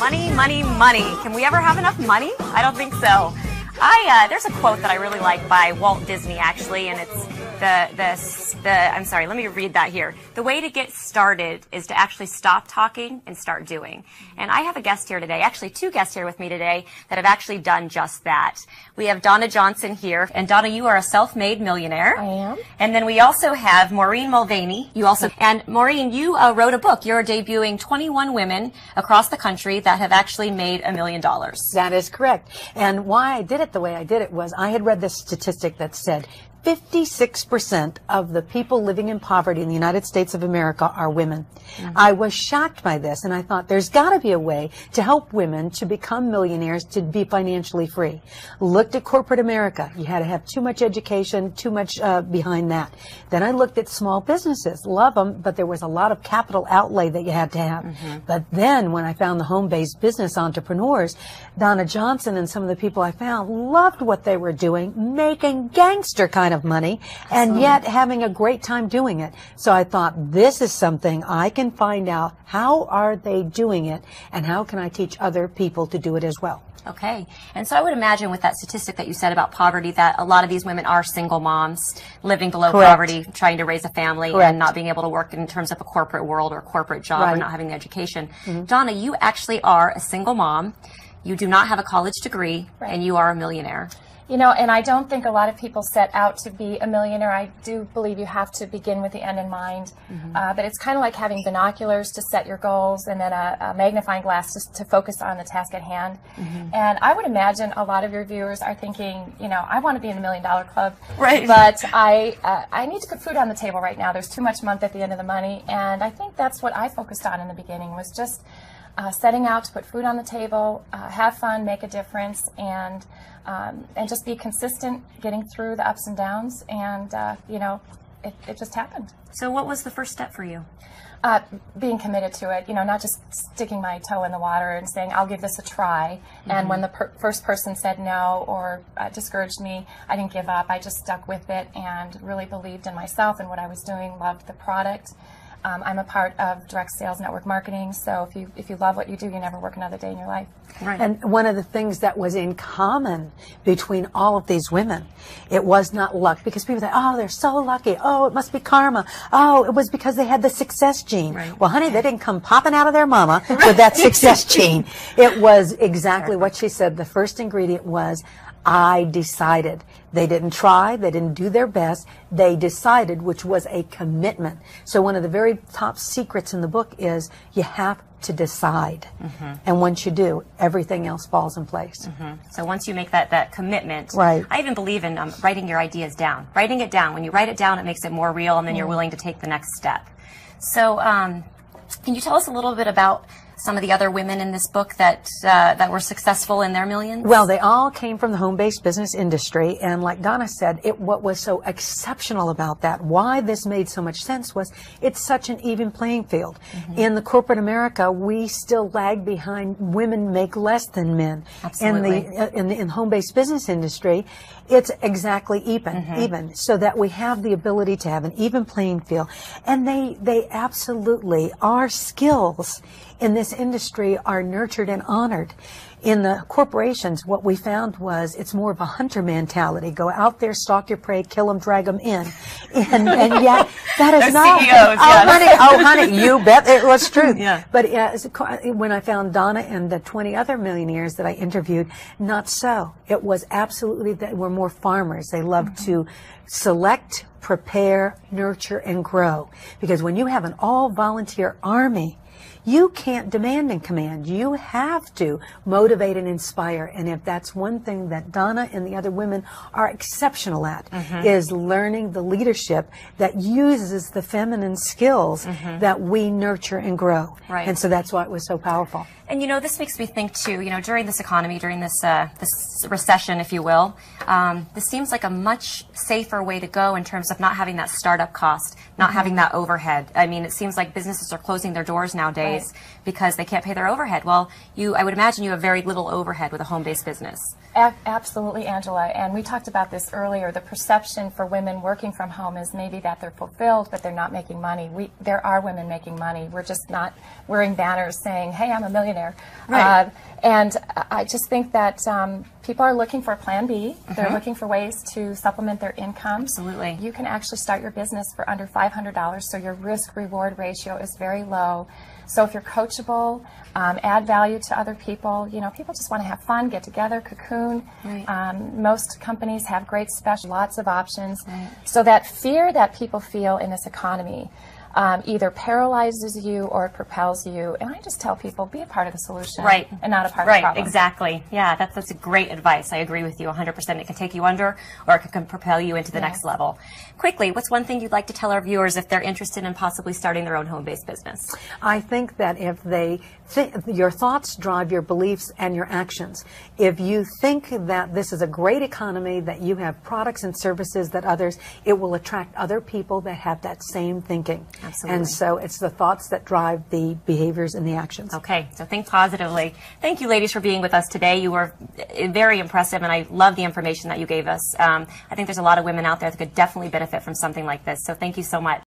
Money, money, money. Can we ever have enough money? I don't think so. There's a quote that I really like by Walt Disney, actually, and it's I'm sorry, let me read that here. The way to get started is to actually stop talking and start doing. And I have a guest here today, actually two guests here with me today that have actually done just that. We have Donna Johnson here, and Donna, you are a self-made millionaire. I am. And then we also have Maureen Mulvaney. And Maureen, you wrote a book. You're debuting 21 women across the country that have actually made $1 million. That is correct. And why I did it the way I did it was I had read this statistic that said 56% of the people living in poverty in the United States of America are women. Mm-hmm. I was shocked by this, and I thought there's got to be a way to help women to become millionaires, to be financially free. Looked at corporate America. You had to have too much education, too much behind that. Then I looked at small businesses. Love them, but there was a lot of capital outlay that you had to have. Mm-hmm. But then when I found the home-based business entrepreneurs, Donna Johnson and some of the people I found loved what they were doing, making gangster kind of money, and yet having a great time doing it. So I thought, this is something I can find out. How are they doing it, and how can I teach other people to do it as well? Okay. And so I would imagine with that statistic that you said about poverty that a lot of these women are single moms living below Correct. Poverty, trying to raise a family Correct. and not being able to work in terms of a corporate world or a corporate job Right. or not having the education. Mm-hmm. Donna, you actually are a single mom. You do not have a college degree, Right. and you are a millionaire. You know, and I don't think a lot of people set out to be a millionaire. I do believe you have to begin with the end in mind. Mm-hmm. But it's kind of like having binoculars to set your goals and then a magnifying glass just to focus on the task at hand. Mm-hmm. And I would imagine a lot of your viewers are thinking, you know, I want to be in the $1 Million Club, right? But I need to put food on the table right now. There's too much month at the end of the money. And I think that's what I focused on in the beginning, was just setting out to put food on the table, have fun, make a difference, and just be consistent, getting through the ups and downs, and you know, it just happened. So what was the first step for you? Being committed to it, you know, not just sticking my toe in the water and saying, I'll give this a try. Mm-hmm. And when the first person said no or discouraged me, I didn't give up. I just stuck with it and really believed in myself and what I was doing, loved the product. I'm a part of direct sales network marketing, so if you love what you do, you never work another day in your life. Right. And one of the things that was in common between all of these women, it was not luck, because people say, oh, they're so lucky. Oh, it must be karma. Oh, it was because they had the success gene. Right. Well, honey, they didn't come popping out of their mama with that success gene. It was exactly what she said. The first ingredient was, I decided. They didn't try, they didn't do their best, they decided, which was a commitment. So one of the very top secrets in the book is you have to decide. Mm-hmm. And once you do, everything else falls in place. Mm-hmm. So once you make that commitment, right. I even believe in writing your ideas down. Writing it down. When you write it down, it makes it more real, and then you're willing to take the next step. So can you tell us a little bit about some of the other women in this book that were successful in their millions? Well, they all came from the home-based business industry, and like Donna said, what was so exceptional about that, why this made so much sense, was it's such an even playing field. Mm-hmm. In the corporate America, we still lag behind. Women make less than men. Absolutely. In the home-based business industry, it's exactly even, so that we have the ability to have an even playing field. And they absolutely, our skills in this industry are nurtured and honored. In the corporations, what we found was it's more of a hunter mentality. Go out there, stalk your prey, kill them, drag them in. And yet, that is not... CEOs, honey, you bet it was true. Yeah. But when I found Donna and the 20 other millionaires that I interviewed, not so. It was absolutely, they were more farmers. They loved to select, prepare, nurture, and grow. Because when you have an all-volunteer army, you can't demand and command. You have to motivate and inspire. And if that's one thing that Donna and the other women are exceptional at, is learning the leadership that uses the feminine skills that we nurture and grow. Right. And so that's why it was so powerful. And, you know, this makes me think, too, you know, during this economy, during this this recession, if you will, this seems like a much safer way to go in terms of not having that startup cost, not having that overhead. I mean, it seems like businesses are closing their doors nowadays. companies because they can't pay their overhead. Well, I would imagine you have very little overhead with a home-based business. Absolutely, Angela. And we talked about this earlier. The perception for women working from home is maybe that they're fulfilled, but they're not making money. There are women making money. We're just not wearing banners saying, hey, I'm a millionaire. Right. And I just think that people are looking for a plan B. They're looking for ways to supplement their income. Absolutely. You can actually start your business for under $500, so your risk-reward ratio is very low. So if you're coachable, add value to other people, people just want to have fun, get together, cocoon. Right. Most companies have great special, lots of options. Right. So that fear that people feel in this economy either paralyzes you or it propels you. And I just tell people, be a part of the solution, right, and not a part of the problem. Right, exactly. Yeah, that's a great advice. I agree with you 100%. It can take you under, or it can propel you into the next level. Quickly, what's one thing you'd like to tell our viewers if they're interested in possibly starting their own home-based business? I think that if they your thoughts drive your beliefs and your actions. If you think that this is a great economy, that you have products and services that others, it will attract other people that have that same thinking. Absolutely. And so it's the thoughts that drive the behaviors and the actions. Okay, so think positively. Thank you, ladies, for being with us today. You were very impressive, and I love the information that you gave us. I think there's a lot of women out there that could definitely benefit from something like this, so thank you so much.